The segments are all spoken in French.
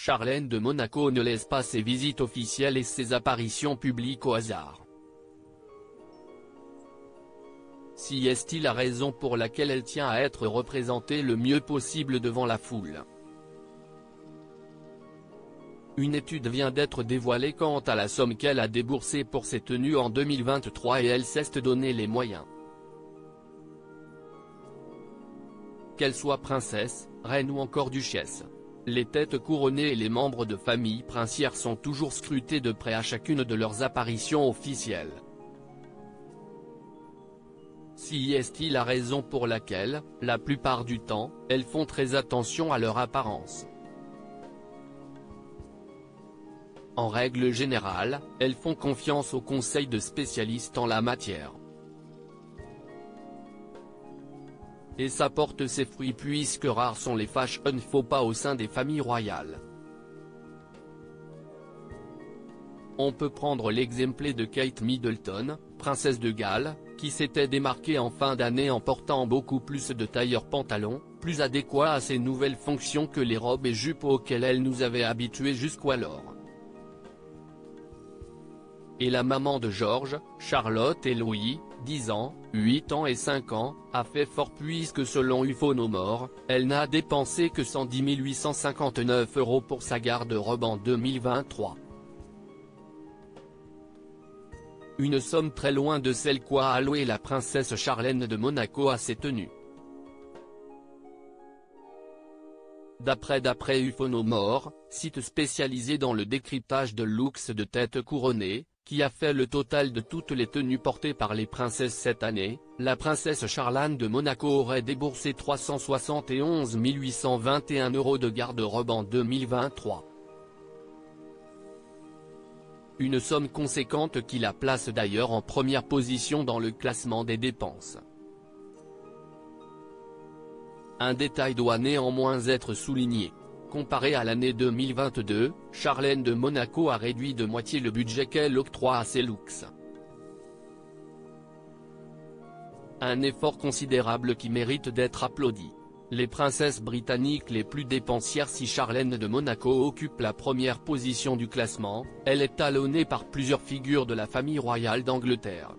Charlène de Monaco ne laisse pas ses visites officielles et ses apparitions publiques au hasard. Si est-il la raison pour laquelle elle tient à être représentée le mieux possible devant la foule. Une étude vient d'être dévoilée quant à la somme qu'elle a déboursée pour ses tenues en 2023 et elle s'est donné les moyens. Qu'elle soit princesse, reine ou encore duchesse, les têtes couronnées et les membres de famille princière sont toujours scrutés de près à chacune de leurs apparitions officielles. Si est-il la raison pour laquelle, la plupart du temps, elles font très attention à leur apparence. En règle générale, elles font confiance aux conseils de spécialistes en la matière. Et ça porte ses fruits puisque rares sont les fashion faux pas au sein des familles royales. On peut prendre l'exemple de Kate Middleton, princesse de Galles, qui s'était démarquée en fin d'année en portant beaucoup plus de tailleurs pantalons, plus adéquats à ses nouvelles fonctions que les robes et jupes auxquelles elle nous avait habitués jusqu'alors. Et la maman de George, Charlotte et Louis, 10 ans, 8 ans et 5 ans, a fait fort puisque selon Ufonomore, elle n'a dépensé que 110 859 € pour sa garde-robe en 2023. Une somme très loin de celle qu'a allouée la princesse Charlène de Monaco à ses tenues. D'après Ufonomore, site spécialisé dans le décryptage de looks de têtes couronnées, qui a fait le total de toutes les tenues portées par les princesses cette année, la princesse Charlène de Monaco aurait déboursé 371 821 € de garde-robe en 2023. Une somme conséquente qui la place d'ailleurs en première position dans le classement des dépenses. Un détail doit néanmoins être souligné. Comparé à l'année 2022, Charlène de Monaco a réduit de moitié le budget qu'elle octroie à ses looks. Un effort considérable qui mérite d'être applaudi. Les princesses britanniques les plus dépensières. Si Charlène de Monaco occupe la première position du classement, elle est talonnée par plusieurs figures de la famille royale d'Angleterre.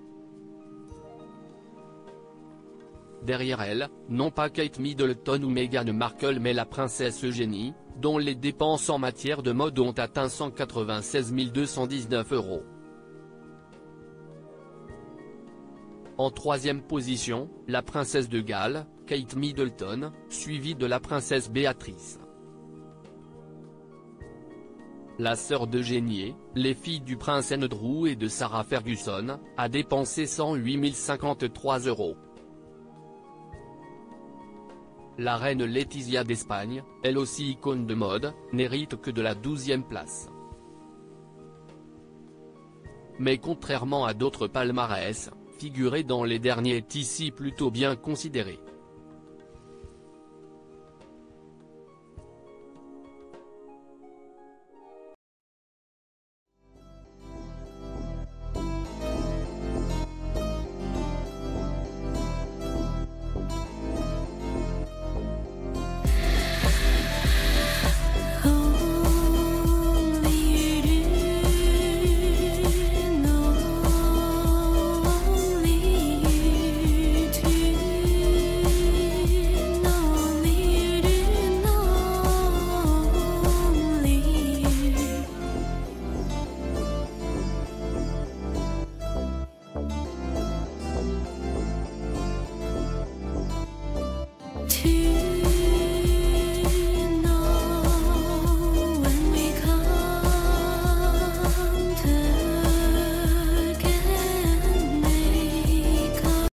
Derrière elle, non pas Kate Middleton ou Meghan Markle mais la princesse Eugénie, dont les dépenses en matière de mode ont atteint 196 219 €. En troisième position, la princesse de Galles, Kate Middleton, suivie de la princesse Béatrice. La sœur d'Eugénie, les filles du prince Andrew et de Sarah Ferguson, a dépensé 108 053 €. La reine Laetitia d'Espagne, elle aussi icône de mode, n'hérite que de la 12e place. Mais contrairement à d'autres palmarès, figurer dans les derniers est ici plutôt bien considéré.